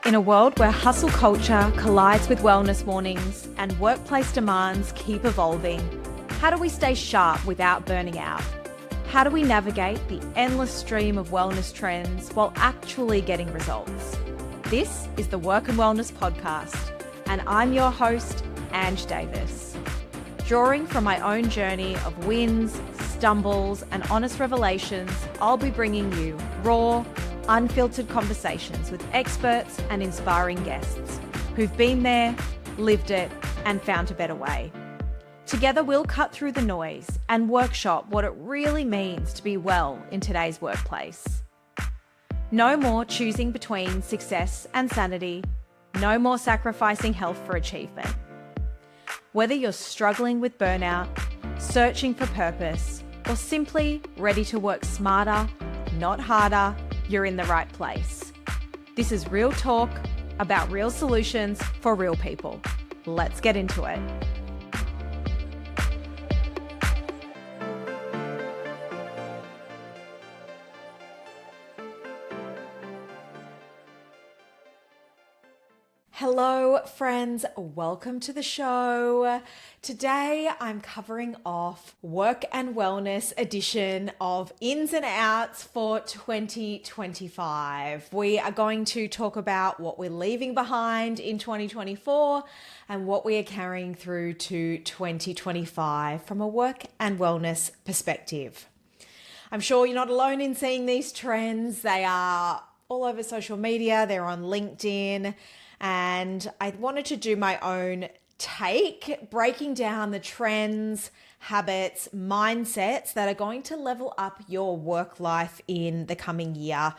In a world where hustle culture collides with wellness mornings and workplace demands keep evolving, how do we stay sharp without burning out? How do we navigate the endless stream of wellness trends while actually getting results? This is the Work and Wellness Podcast, and I'm your host, Ange Davies. Drawing from my own journey of wins, stumbles, and honest revelations, I'll be bringing you raw, unfiltered conversations with experts and inspiring guests who've been there, lived it, and found a better way. Together, we'll cut through the noise and workshop what it really means to be well in today's workplace. No more choosing between success and sanity. No more sacrificing health for achievement. Whether you're struggling with burnout, searching for purpose, or simply ready to work smarter, not harder, you're in the right place. This is real talk about real solutions for real people. Let's get into it. Hello friends, welcome to the show. Today I'm covering off Work and Wellness edition of Ins and Outs for 2025. We are going to talk about what we're leaving behind in 2024 and what we are carrying through to 2025 from a work and wellness perspective. I'm sure you're not alone in seeing these trends. They are all over social media, they're on LinkedIn. And I wanted to do my own take, breaking down the trends, habits, mindsets that are going to level up your work life in the coming year,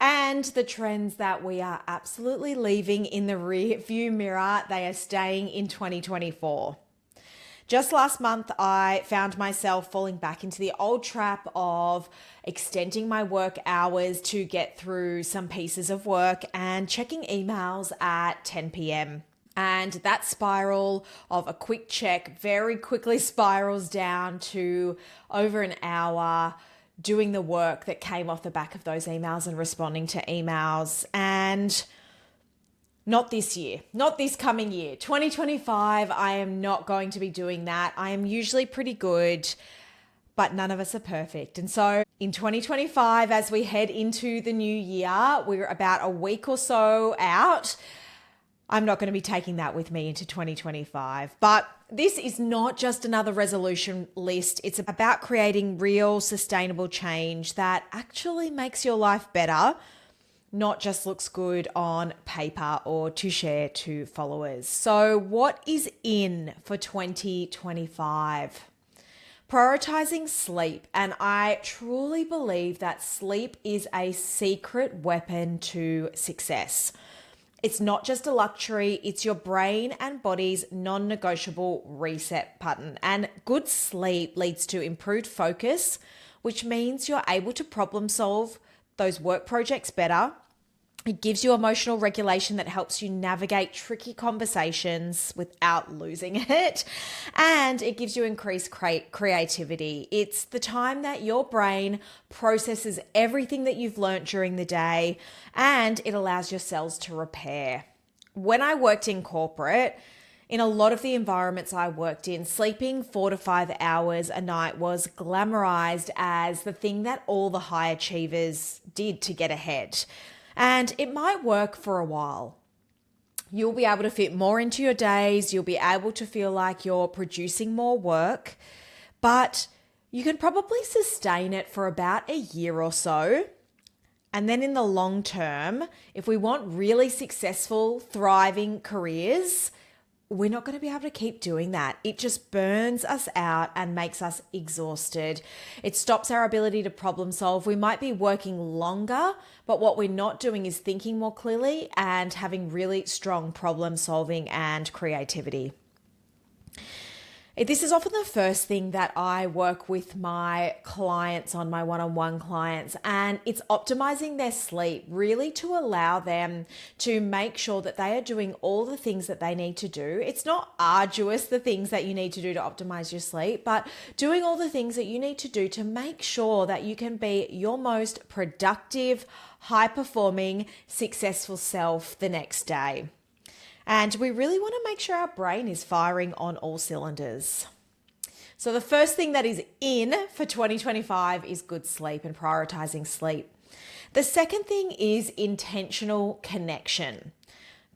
and the trends that we are absolutely leaving in the rear view mirror. They are staying in 2024. Just last month, I found myself falling back into the old trap of extending my work hours to get through some pieces of work and checking emails at 10 p.m. And that spiral of a quick check very quickly spirals down to over an hour doing the work that came off the back of those emails and responding to emails. And not this year, not this coming year. 2025, I am not going to be doing that. I am usually pretty good, but none of us are perfect. And so in 2025, as we head into the new year, we're about a week or so out. I'm not going to be taking that with me into 2025. But this is not just another resolution list. It's about creating real sustainable change that actually makes your life better, not just looks good on paper or to share to followers. So what is in for 2025? Prioritizing sleep. And I truly believe that sleep is a secret weapon to success. It's not just a luxury, it's your brain and body's non-negotiable reset button. And good sleep leads to improved focus, which means you're able to problem solve those work projects better. It gives you emotional regulation that helps you navigate tricky conversations without losing it. And it gives you increased creativity. It's the time that your brain processes everything that you've learned during the day, and it allows your cells to repair. When I worked in corporate, in a lot of the environments I worked in, sleeping 4 to 5 hours a night was glamorized as the thing that all the high achievers did to get ahead. And it might work for a while. You'll be able to fit more into your days. You'll be able to feel like you're producing more work, but you can probably sustain it for about a year or so. And then in the long term, if we want really successful, thriving careers, we're not going to be able to keep doing that. It just burns us out and makes us exhausted. It stops our ability to problem solve. We might be working longer, but what we're not doing is thinking more clearly and having really strong problem solving and creativity. This is often the first thing that I work with my clients on, my one-on-one clients, and it's optimizing their sleep, really to allow them to make sure that they are doing all the things that they need to do. It's not arduous, the things that you need to do to optimize your sleep, but doing all the things that you need to do to make sure that you can be your most productive, high-performing, successful self the next day. And we really want to make sure our brain is firing on all cylinders. So the first thing that is in for 2025 is good sleep and prioritizing sleep. The second thing is intentional connection.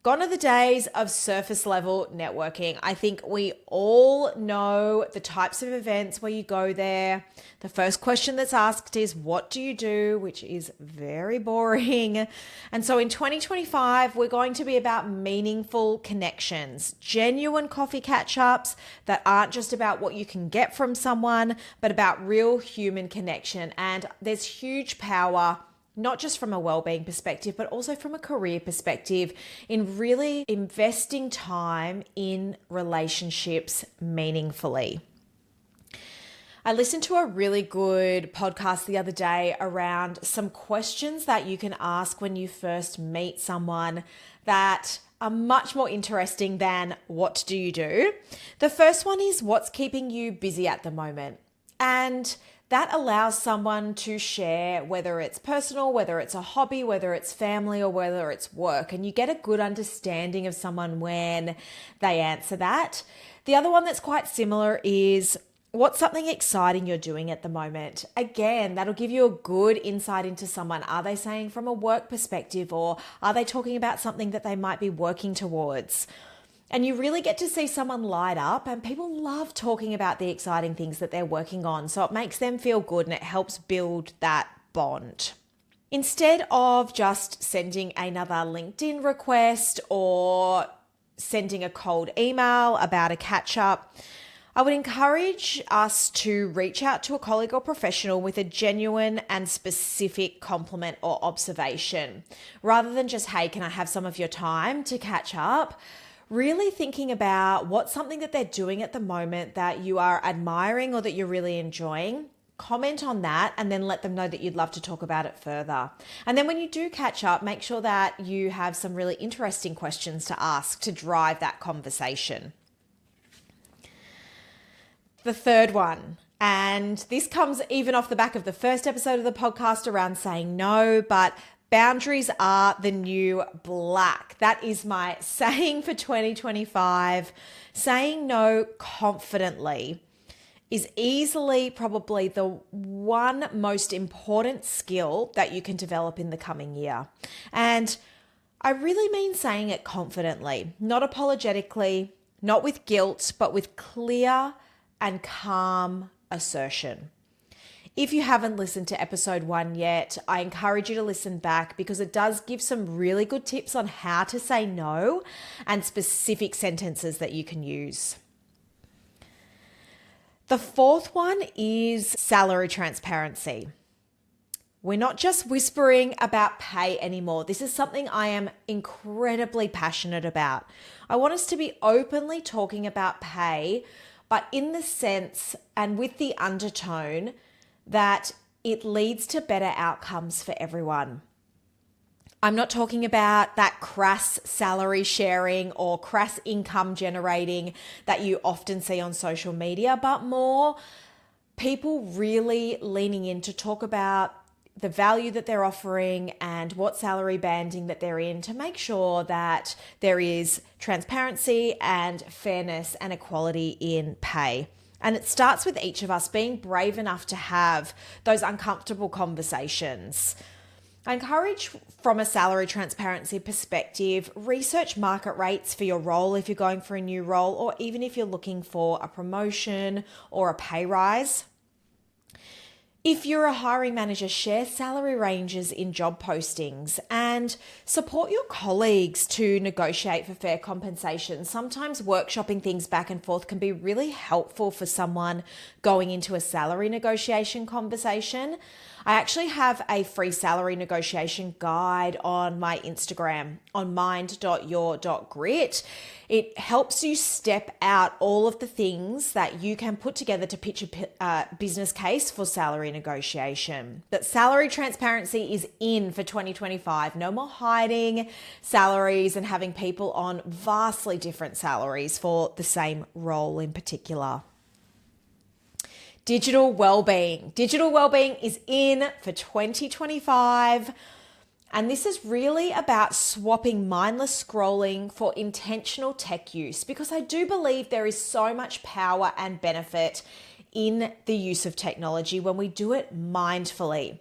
Gone are the days of surface level networking. I think we all know the types of events where you go there. The first question that's asked is, what do you do? Which is very boring. And so in 2025, we're going to be about meaningful connections, genuine coffee catch-ups that aren't just about what you can get from someone, but about real human connection. And there's huge power, not just from a wellbeing perspective, but also from a career perspective, in really investing time in relationships meaningfully. I listened to a really good podcast the other day around some questions that you can ask when you first meet someone that are much more interesting than what do you do? The first one is, what's keeping you busy at the moment? And that allows someone to share whether it's personal, whether it's a hobby, whether it's family, or whether it's work. And you get a good understanding of someone when they answer that. The other one that's quite similar is, what's something exciting you're doing at the moment? Again, that'll give you a good insight into someone. Are they saying from a work perspective, or are they talking about something that they might be working towards? And you really get to see someone light up, and people love talking about the exciting things that they're working on. So it makes them feel good and it helps build that bond. Instead of just sending another LinkedIn request or sending a cold email about a catch up, I would encourage us to reach out to a colleague or professional with a genuine and specific compliment or observation, rather than just, hey, can I have some of your time to catch up? Really thinking about what's something that they're doing at the moment that you are admiring or that you're really enjoying. Comment on that and then let them know that you'd love to talk about it further. And then when you do catch up, make sure that you have some really interesting questions to ask to drive that conversation. The third one, and this comes even off the back of the first episode of the podcast around saying no, but boundaries are the new black. That is my saying for 2025. Saying no confidently is easily probably the one most important skill that you can develop in the coming year. And I really mean saying it confidently, not apologetically, not with guilt, but with clear and calm assertion. If you haven't listened to episode 1 yet, I encourage you to listen back because it does give some really good tips on how to say no and specific sentences that you can use. The fourth one is salary transparency. We're not just whispering about pay anymore. This is something I am incredibly passionate about. I want us to be openly talking about pay, but in the sense and with the undertone that it leads to better outcomes for everyone. I'm not talking about that crass salary sharing or crass income generating that you often see on social media, but more people really leaning in to talk about the value that they're offering and what salary banding that they're in to make sure that there is transparency and fairness and equality in pay. And it starts with each of us being brave enough to have those uncomfortable conversations. I encourage, from a salary transparency perspective, research market rates for your role if you're going for a new role, or even if you're looking for a promotion or a pay rise. If you're a hiring manager, share salary ranges in job postings and and support your colleagues to negotiate for fair compensation. Sometimes workshopping things back and forth can be really helpful for someone going into a salary negotiation conversation. I actually have a free salary negotiation guide on my Instagram on mind.your.grit. It helps you step out all of the things that you can put together to pitch a business case for salary negotiation. But salary transparency is in for 2025. No more hiding salaries and having people on vastly different salaries for the same role in particular. Digital wellbeing. Digital wellbeing is in for 2025. And this is really about swapping mindless scrolling for intentional tech use, because I do believe there is so much power and benefit in the use of technology when we do it mindfully.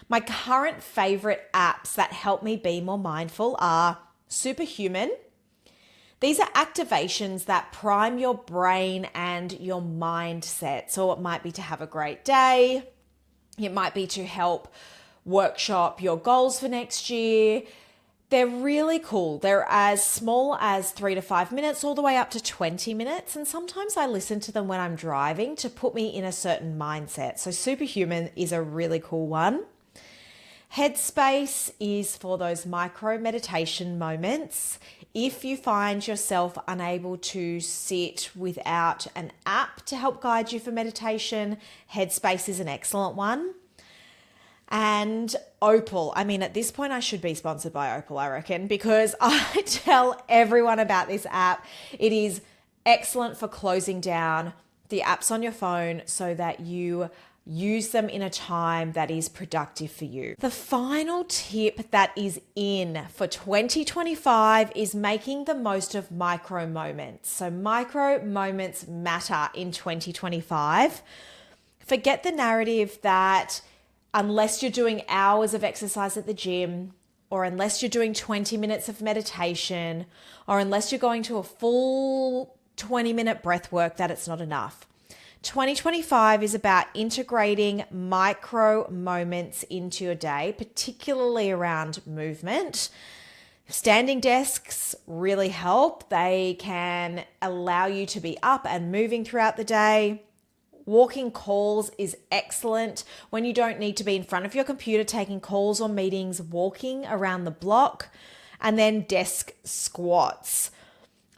My current favorite apps that help me be more mindful are Superhuman. These are activations that prime your brain and your mindset. So it might be to have a great day. It might be to help workshop your goals for next year. They're really cool. They're as small as 3 to 5 minutes all the way up to 20 minutes. And sometimes I listen to them when I'm driving to put me in a certain mindset. So Superhuman is a really cool one. Headspace is for those micro meditation moments. If you find yourself unable to sit without an app to help guide you for meditation, Headspace is an excellent one. And Opal. I mean, at this point, I should be sponsored by Opal, I reckon, because I tell everyone about this app. It is excellent for closing down the apps on your phone so that you use them in a time that is productive for you. The final tip that is in for 2025 is making the most of micro moments. So micro moments matter in 2025. Forget the narrative that unless you're doing hours of exercise at the gym, or unless you're doing 20 minutes of meditation, or unless you're going to a full 20-minute breath work, that it's not enough. 2025 is about integrating micro moments into your day, particularly around movement. Standing desks really help. They can allow you to be up and moving throughout the day. Walking calls is excellent when you don't need to be in front of your computer taking calls or meetings, walking around the block. And then desk squats.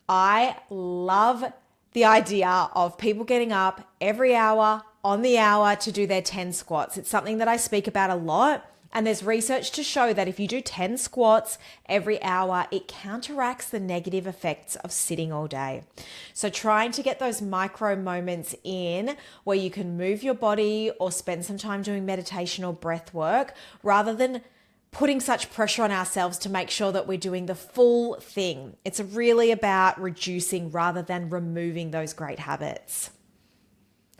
I love the idea of people getting up every hour on the hour to do their 10 squats. It's something that I speak about a lot. And there's research to show that if you do 10 squats every hour, it counteracts the negative effects of sitting all day. So trying to get those micro moments in where you can move your body or spend some time doing meditation or breath work, rather than putting such pressure on ourselves to make sure that we're doing the full thing. It's really about reducing rather than removing those great habits.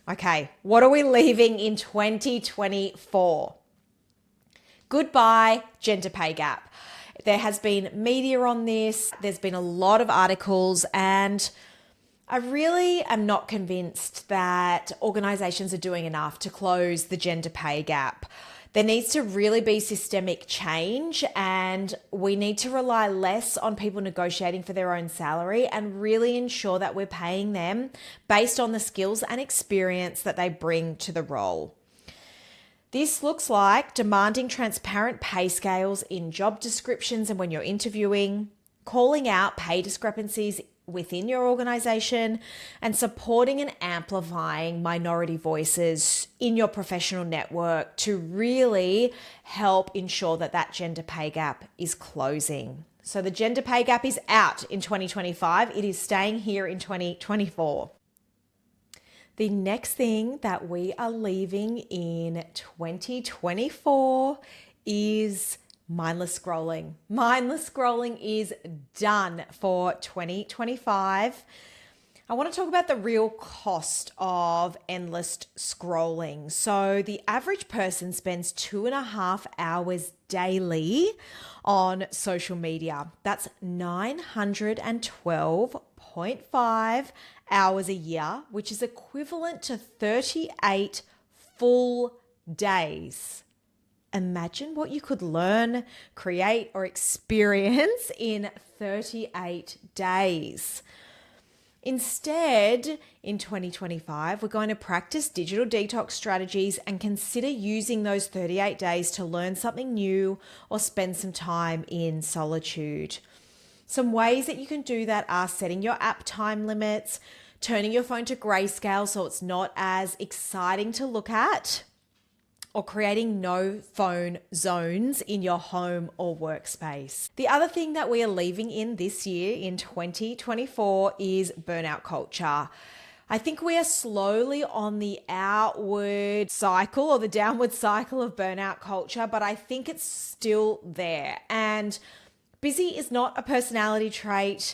Okay, what are we leaving in 2024? Goodbye, gender pay gap. There has been media on this. There's been a lot of articles, and I really am not convinced that organizations are doing enough to close the gender pay gap. There needs to really be systemic change, and we need to rely less on people negotiating for their own salary and really ensure that we're paying them based on the skills and experience that they bring to the role. This looks like demanding transparent pay scales in job descriptions and when you're interviewing, calling out pay discrepancies within your organization, and supporting and amplifying minority voices in your professional network to really help ensure that that gender pay gap is closing. So the gender pay gap is out in 2025. It is staying here in 2024. The next thing that we are leaving in 2024 is mindless scrolling. Mindless scrolling is done for 2025. I want to talk about the real cost of endless scrolling. So the average person spends 2.5 hours daily on social media. That's 912.5 hours a year, which is equivalent to 38 full days imagine what you could learn, create, or experience in 38 days. Instead, in 2025, we're going to practice digital detox strategies and consider using those 38 days to learn something new or spend some time in solitude. Some ways that you can do that are setting your app time limits, turning your phone to grayscale so it's not as exciting to look at, or creating no phone zones in your home or workspace. The other thing that we are leaving in this year, in 2024, is burnout culture. I think we are slowly on the outward cycle or the downward cycle of burnout culture, but I think it's still there. And busy is not a personality trait.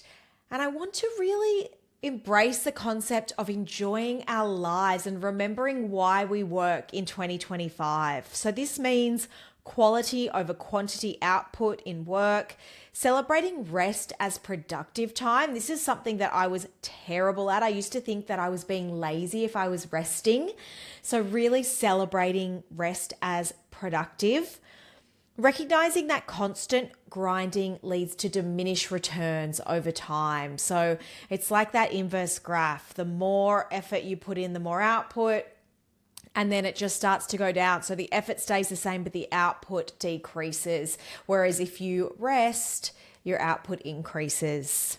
And I want to really embrace the concept of enjoying our lives and remembering why we work in 2025. So this means quality over quantity output in work, celebrating rest as productive time. This is something that I was terrible at. I used to think that I was being lazy if I was resting. So really celebrating rest as productive. Recognizing that constant grinding leads to diminished returns over time. So it's like that inverse graph. The more effort you put in, the more output, and then it just starts to go down. So the effort stays the same, but the output decreases. Whereas if you rest, your output increases.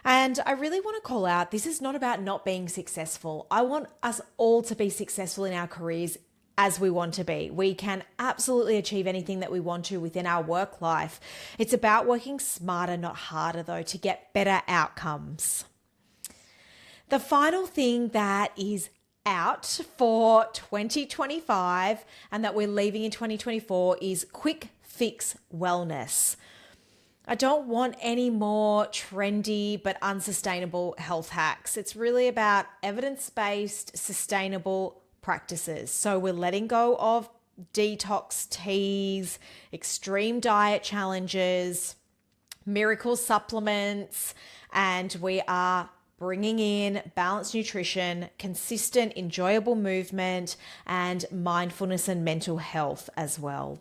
And I really want to call out, this is not about not being successful. I want us all to be successful in our careers as we want to be. We can absolutely achieve anything that we want to within our work life. It's about working smarter, not harder, though, to get better outcomes. The final thing that is out for 2025 and that we're leaving in 2024 is quick fix wellness. I don't want any more trendy but unsustainable health hacks. It's really about evidence-based, sustainable practices. So we're letting go of detox teas, extreme diet challenges, miracle supplements, and we are bringing in balanced nutrition, consistent, enjoyable movement, and mindfulness and mental health as well.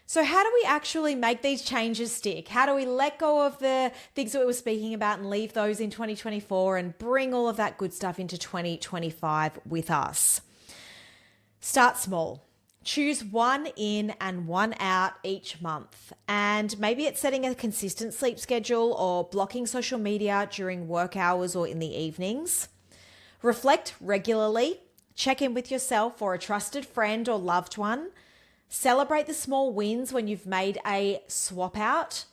So how do we actually make these changes stick? How do we let go of the things that we were speaking about and leave those in 2024 and bring all of that good stuff into 2025 with us? Start small. Choose one in and one out each month. And maybe it's setting a consistent sleep schedule or blocking social media during work hours or in the evenings. Reflect regularly. Check in with yourself or a trusted friend or loved one. Celebrate the small wins when you've made a swap out,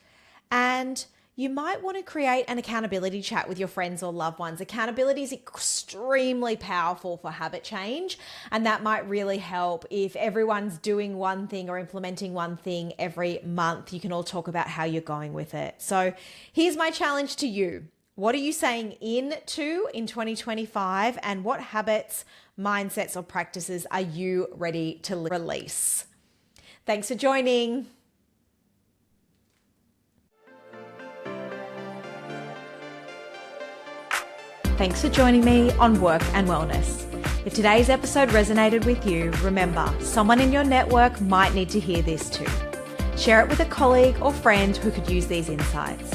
and you might want to create an accountability chat with your friends or loved ones. Accountability is extremely powerful for habit change, and that might really help if everyone's doing one thing or implementing one thing every month. You can all talk about how you're going with it. So here's my challenge to you. What are you saying in 2025, and what habits, mindsets, or practices are you ready to release? Thanks for joining. Thanks for joining me on Work and Wellness. If today's episode resonated with you, remember, someone in your network might need to hear this too. Share it with a colleague or friend who could use these insights.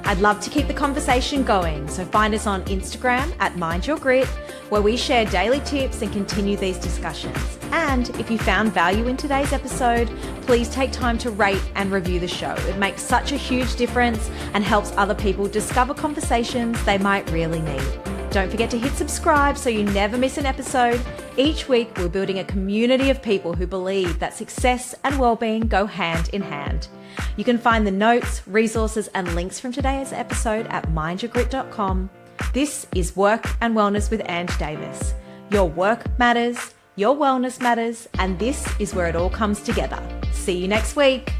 I'd love to keep the conversation going, so find us on Instagram at Mind Your Grit, where we share daily tips and continue these discussions. And if you found value in today's episode, please take time to rate and review the show. It makes such a huge difference and helps other people discover conversations they might really need. Don't forget to hit subscribe so you never miss an episode. Each week, we're building a community of people who believe that success and well-being go hand in hand. You can find the notes, resources, and links from today's episode at mindyourgrit.com. This is Work and Wellness with Ange Davies. Your work matters, your wellness matters, and this is where it all comes together. See you next week.